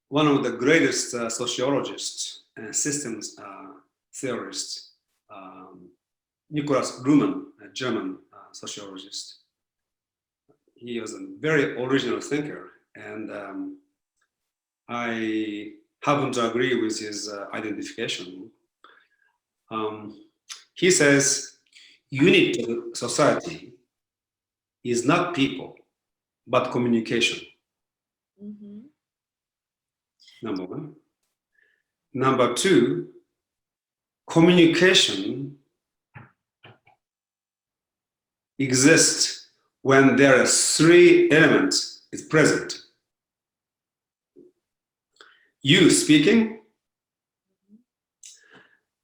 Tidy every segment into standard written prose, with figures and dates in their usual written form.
one of the greatest sociologists and systems theorists, Nicholas Luhmann, a German sociologist. He was a very original thinker, and I happen to agree with his identification. He says, unity of society is not people, but communication. Mm-hmm. Number one. Number two, communication exists when there are three elements is present. You speaking,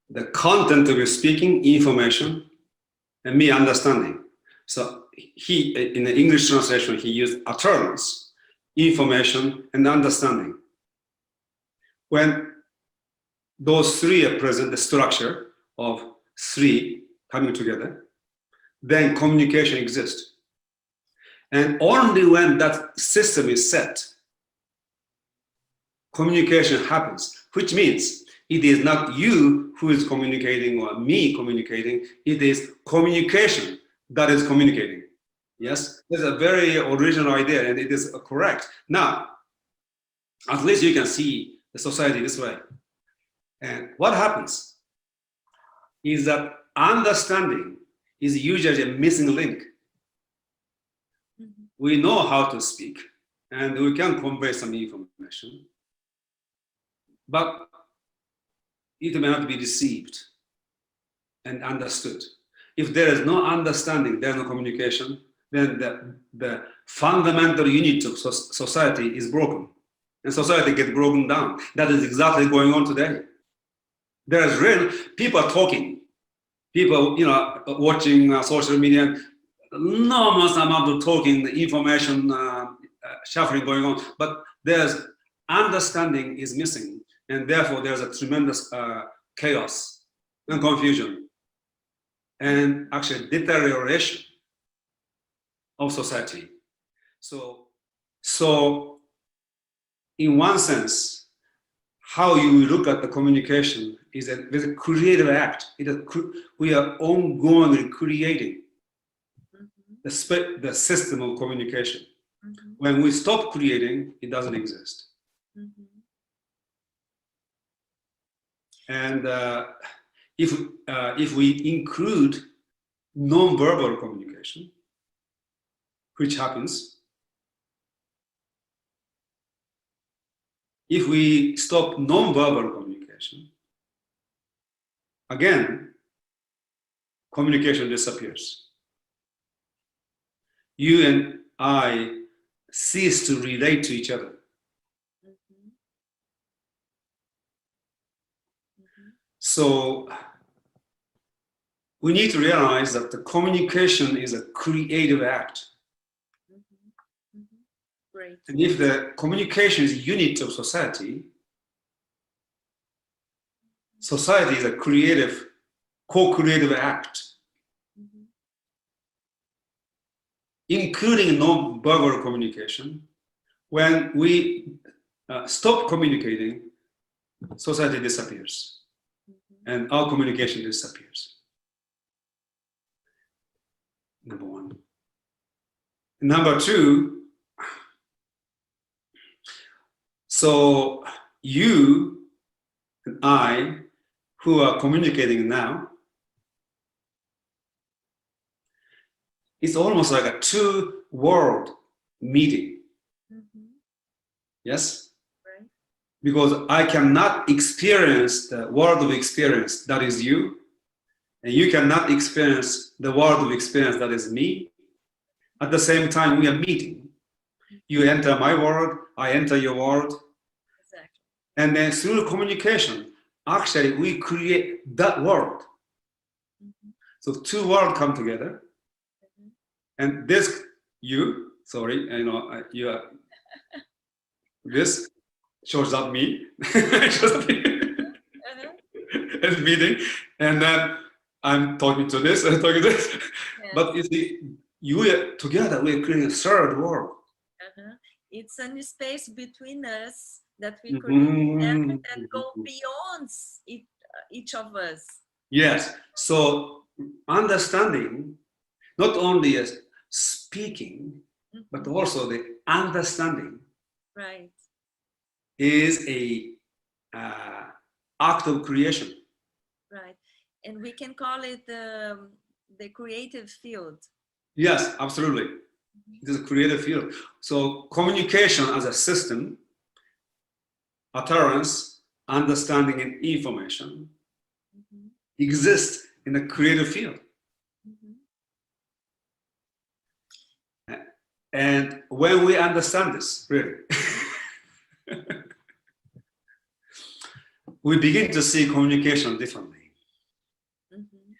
the content of your speaking, information, and me understanding. So he, in the English translation, he used utterance, information, and understanding. When those three are present, the structure of three coming together, then communication exists. And only when that system is set, communication happens, which means it is not you who is communicating or me communicating, it is communication that is communicating. Yes, it's a very original idea and it is correct. Now, at least you can see the society this way. And what happens is that understanding is usually a missing link. Mm-hmm. We know how to speak and we can convey some information, but it may not be received and understood. If there is no understanding, there is no communication, then the fundamental unit of society is broken. And society gets broken down. That is exactly going on today. There is real, people are talking, people, watching social media, enormous amount of talking, information shuffling going on, but there's understanding is missing, and therefore there's a tremendous chaos and confusion, and actually deterioration of society. So in one sense, how you look at the communication is a very creative act. We are ongoingly creating the system of communication. Mm-hmm. When we stop creating, it doesn't exist. Mm-hmm. And if we include non-verbal communication, which happens, if we stop non-verbal communication, again, communication disappears. You and I cease to relate to each other. Mm-hmm. Mm-hmm. So we need to realize that the communication is a creative act. Mm-hmm. Mm-hmm. Great. And if the communication is a unit of society, society is a creative, co-creative act, Mm-hmm. including non-verbal communication. When we stop communicating, society disappears, Mm-hmm. and our communication disappears. Number one. Number two, so you and I, who are communicating now, it's almost like a two-world meeting. Mm-hmm. Yes? Right. Because I cannot experience the world of experience that is you, and you cannot experience the world of experience that is me. At the same time, we are meeting. You enter my world, I enter your world. Exactly. And then through communication, actually, we create that world. Mm-hmm. So two worlds come together. Mm-hmm. And this, you are, this shows up me, shows up me. It's meeting, and then I'm talking to this and talking to this. Yes. But you see, you are together, we're creating a third world. Uh-huh. It's a space between us that we create them Mhm. that go beyond each of us. Yes. So understanding, not only as speaking, but Mhm. also the understanding Right, is a act of creation. right. And we can call it the creative field. Yes, absolutely. It is a creative field. So communication as a system, utterance, understanding, and information Mhm. exists in the creative field. Mhm. And when we understand this, really, we begin to see communication differently. Mhm.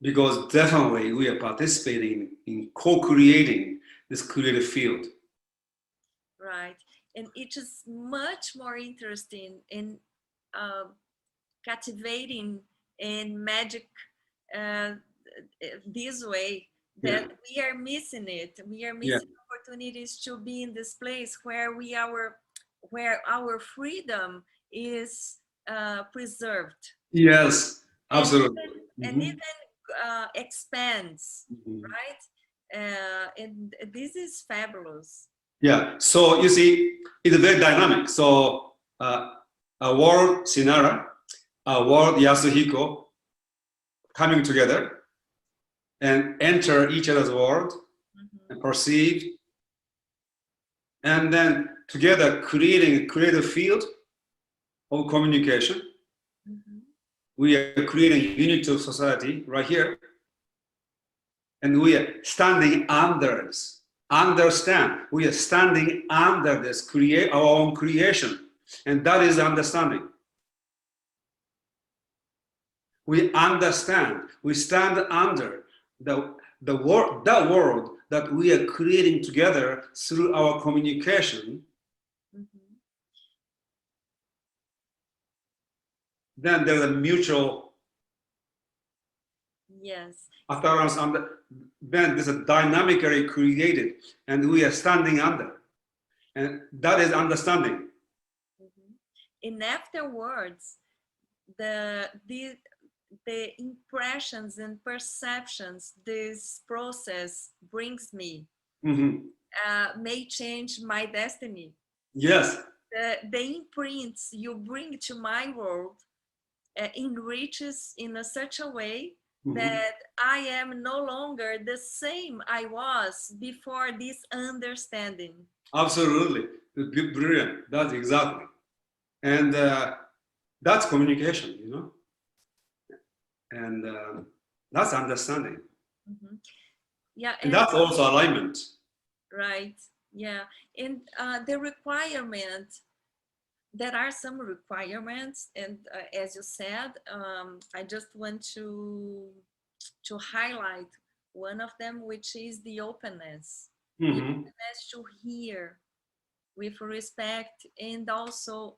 Because definitely we are participating in co-creating this creative field. Right. And it is much more interesting in captivating and magic uh, this way that Yeah. we are missing it. We are Yeah. missing opportunities to be in this place where where our freedom is preserved Yes, and absolutely. even expands, Mhm. right? And this is fabulous. Yeah. So you see, it's very dynamic. So a world Sinara, a world Yasuhiko coming together and enter each other's world and Mhm. perceive, and then together creating a creative field of communication. Mhm. We are creating a unity of society right here. And we are standing under this. Understand, we are standing under this, create our own creation. And that is understanding. We understand, we stand under the world, that world that we are creating together through our communication. Mhm. Then there's a mutual Yes. utterance, then there's a dynamically created, and we are standing under. And that is understanding. Mhm. And afterwards, the the impressions and perceptions this process brings me Mhm. may change my destiny. Yes. The imprints you bring to my world enriches in such a way Mhm. that I am no longer the same I was before this understanding. Absolutely. Brilliant. That's exactly. And that's communication, you know, and that's understanding. Mhm. Yeah, And and that's also alignment. right, yeah, and the requirement. There are some requirements, and as you said, I just want to highlight one of them, which is the Mm-hmm. openness to hear with respect, and also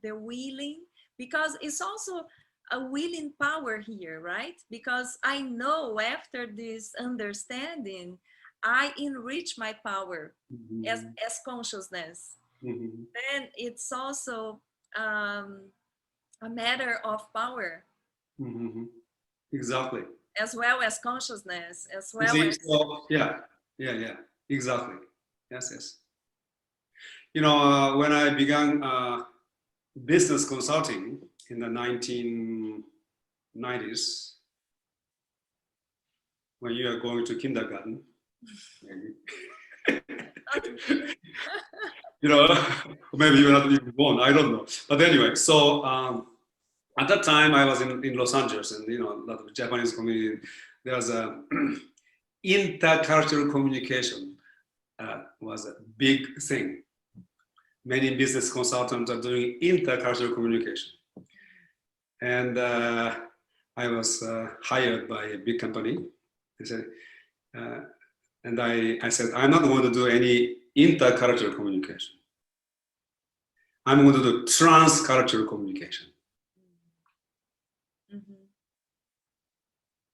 the willing, because it's also a willing power here, right? Because I know after this understanding, I enrich my power Mm-hmm. as consciousness. Mm-hmm. Then it's also um, a matter of power, Mm-hmm. Exactly. as well as consciousness, as You well see, as so yeah, yeah, yeah, exactly. Yes, yes. You know, when I began business consulting in the 1990s, when you are going to kindergarten, maybe, not really. you know, maybe you're not even born, I don't know. But anyway, so at that time I was in Los Angeles, and you know, a lot of Japanese community. There was a intercultural communication was a big thing. Many business consultants are doing intercultural communication. And I was hired by a big company. They said, uh, and I said, I'm not going to do any intercultural communication. I'm going to do transcultural communication. Mhm.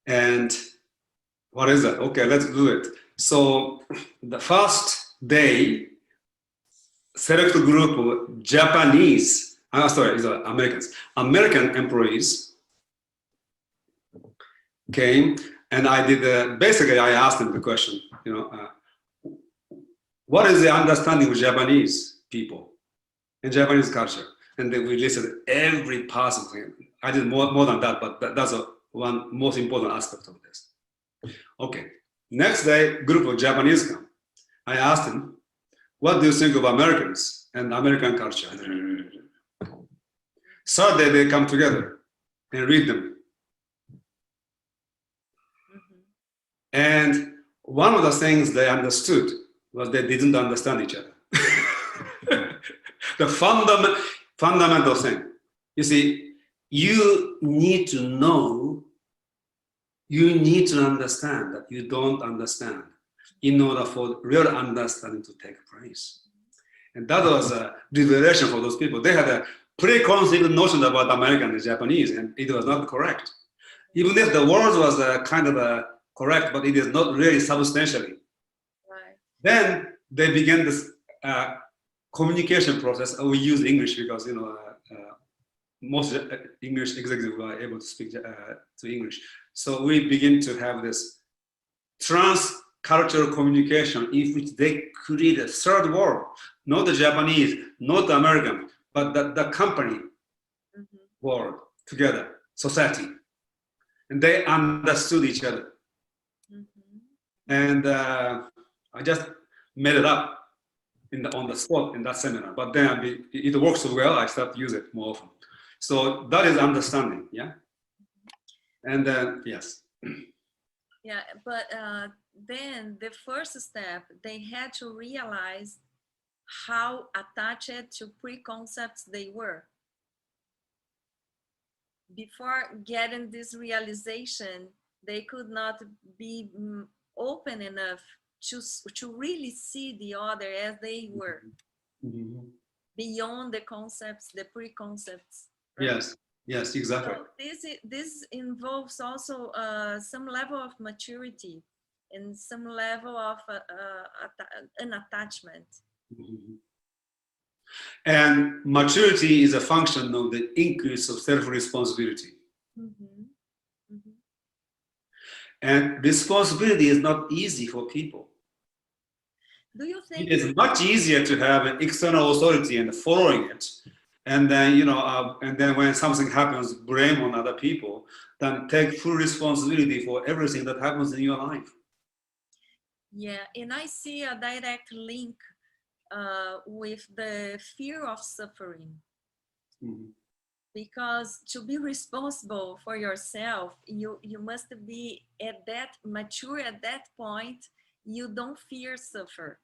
And what is that? Okay, let's do it. So the first day, select group of Japanese, Americans, American employees came, and I did, basically I asked them the question, what is the understanding of Japanese people and Japanese culture? And then we listed every possible thing. I did more than that, but that's one most important aspect of this. Okay, next day, group of Japanese come. I asked them, what do you think of Americans and American culture? Third day, they come together and read them. And one of the things they understood was they didn't understand each other. The fundamental thing. You see, you need to know, you need to understand that you don't understand in order for real understanding to take place. And that was a revelation for those people. They had a preconceived notion about American and Japanese, and it was not correct. Even if the word was kind of correct, but it is not really substantially. Right. Then they began this communication process. We use English because most English executives are able to speak to English. So we begin to have this trans-cultural communication in which they create a third world, not the Japanese, not the American, but the company world together, society. And they understood each other. And I just made it up on the spot in that seminar. But then it works so well, I started to use it more often. So that is understanding, yeah? And then, yes. Yeah, but then the first step, they had to realize how attached to preconcepts they were. Before getting this realization, they could not be open enough to really see the other as they were, beyond the concepts, the preconcepts. Right? Yes, exactly. So this involves also some level of maturity and some level of an attachment. And maturity is a function of the increase of self-responsibility. And responsibility is not easy for people. Do you think it is much easier to have an external authority and following it, and then and then when something happens, blame on other people, than take full responsibility for everything that happens in your life? Yeah, and I see a direct link with the fear of suffering. Because to be responsible for yourself, you must be mature at that point. You don't fear suffer,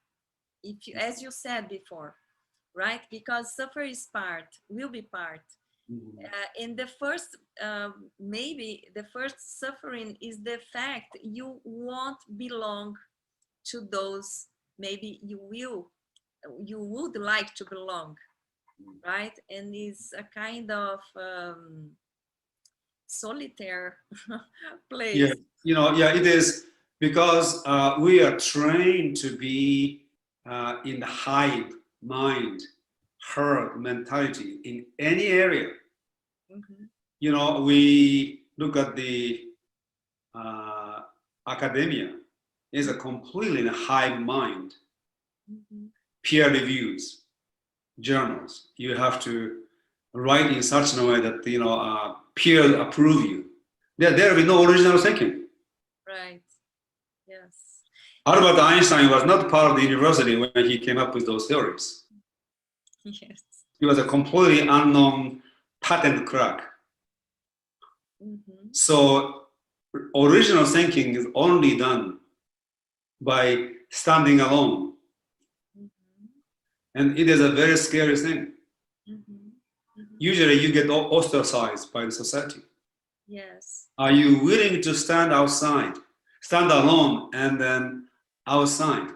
if you, as you said before, right? Because suffer is will be part. And the first, maybe the first suffering is the fact you won't belong to those. Maybe you would like to belong. Right, and it's a kind of solitaire place. Yeah, it is, because we are trained to be in the hive mind, herd mentality in any area. We look at the academia is a completely in a hive mind. Peer reviews, journals, you have to write in such a way that peers approve you. There will be no original thinking. Right. Yes. Albert Einstein was not part of the university when he came up with those theories. Yes. He was a completely unknown patent clerk. So original thinking is only done by standing alone. And it is a very scary thing. Usually you get ostracized by the society. Yes. Are you willing to stand outside, stand alone, and then outside?